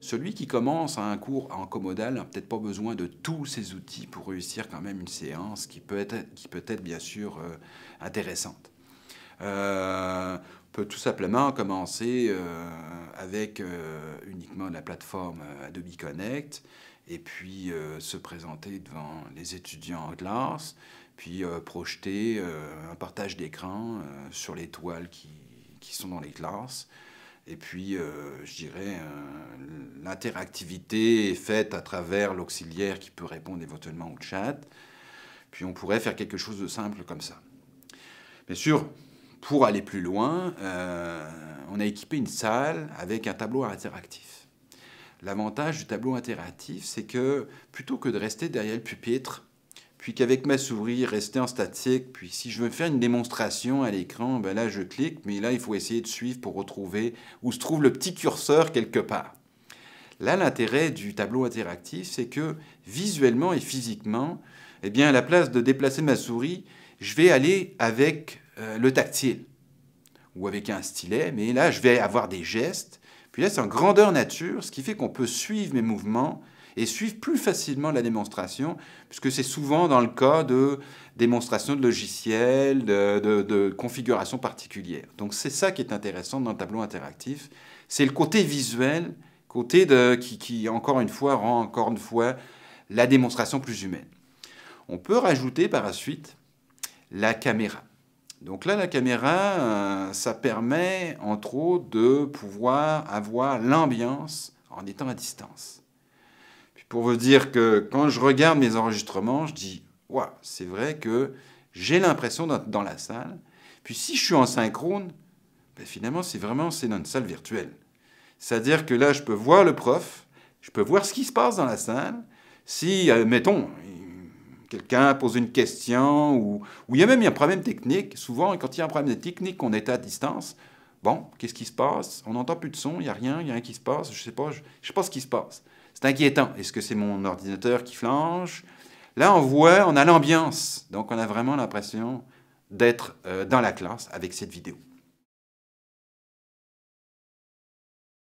Celui qui commence un cours en comodal n'a peut-être pas besoin de tous ces outils pour réussir quand même une séance qui peut être bien sûr intéressante. On peut tout simplement commencer avec uniquement la plateforme Adobe Connect et puis se présenter devant les étudiants en classe, puis projeter un partage d'écran sur les toiles qui sont dans les classes. Et puis, je dirais, l'interactivité est faite à travers l'auxiliaire qui peut répondre éventuellement au chat. Puis on pourrait faire quelque chose de simple comme ça. Bien sûr, pour aller plus loin, on a équipé une salle avec un tableau interactif. L'avantage du tableau interactif, c'est que plutôt que de rester derrière le pupitre, puis qu'avec ma souris, rester en statique, puis si je veux faire une démonstration à l'écran, ben là je clique, mais là il faut essayer de suivre pour retrouver où se trouve le petit curseur quelque part. Là, l'intérêt du tableau interactif, c'est que visuellement et physiquement, eh bien, à la place de déplacer ma souris, je vais aller avec le tactile ou avec un stylet, mais là je vais avoir des gestes. Puis là, c'est en grandeur nature, ce qui fait qu'on peut suivre mes mouvements et suivre plus facilement la démonstration, puisque c'est souvent dans le cas de démonstration de logiciels, de configuration particulière. Donc c'est ça qui est intéressant dans le tableau interactif, c'est le côté visuel, qui encore une fois rend la démonstration plus humaine. On peut rajouter par la suite la caméra. Donc là, la caméra, ça permet, entre autres, de pouvoir avoir l'ambiance en étant à distance. Puis pour vous dire que quand je regarde mes enregistrements, je dis « Waouh, c'est vrai que j'ai l'impression d'être dans la salle. » Puis si je suis en synchrone, ben finalement, c'est dans une salle virtuelle. C'est-à-dire que là, je peux voir le prof, je peux voir ce qui se passe dans la salle. Si, mettons, quelqu'un pose une question, ou il y a même un problème technique. Souvent, quand il y a un problème technique, on est à distance. Bon, qu'est-ce qui se passe? On n'entend plus de son, il n'y a rien qui se passe. Je sais pas ce qui se passe. C'est inquiétant. Est-ce que c'est mon ordinateur qui flanche? Là, on a l'ambiance. Donc, on a vraiment l'impression d'être dans la classe avec cette vidéo.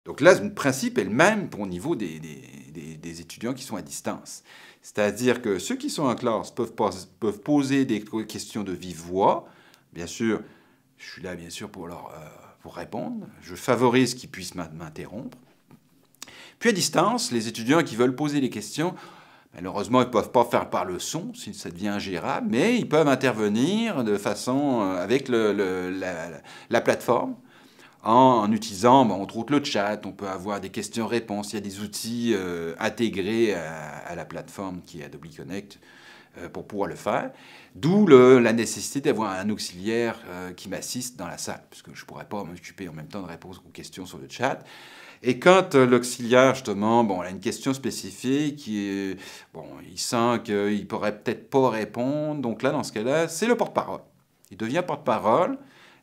Donc là, le principe est le même au niveau des étudiants qui sont à distance. C'est-à-dire que ceux qui sont en classe peuvent poser des questions de vive voix. Bien sûr, je suis là bien sûr pour répondre. Je favorise qu'ils puissent m'interrompre. Puis à distance, les étudiants qui veulent poser des questions, malheureusement, ils ne peuvent pas faire par le son, si ça devient ingérable, mais ils peuvent intervenir de façon avec la plateforme. En utilisant, entre autres, le chat, on peut avoir des questions-réponses. Il y a des outils intégrés à la plateforme qui est Adobe Connect pour pouvoir le faire. D'où la nécessité d'avoir un auxiliaire qui m'assiste dans la salle, puisque je ne pourrais pas m'occuper en même temps de répondre aux questions sur le chat. Et quand l'auxiliaire, justement, a une question spécifique, il sent qu'il ne pourrait peut-être pas répondre, donc là, dans ce cas-là, c'est le porte-parole. Il devient porte-parole.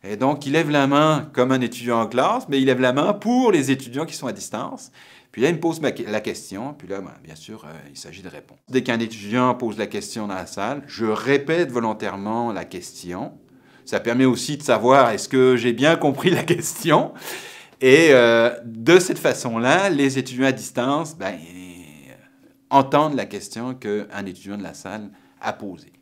Et donc, il lève la main comme un étudiant en classe, mais il lève la main pour les étudiants qui sont à distance. Puis là, il me pose la question, puis là, bien sûr, il s'agit de répondre. Dès qu'un étudiant pose la question dans la salle, je répète volontairement la question. Ça permet aussi de savoir est-ce que j'ai bien compris la question. Et de cette façon-là, les étudiants à distance entendent la question qu'un étudiant de la salle a posée.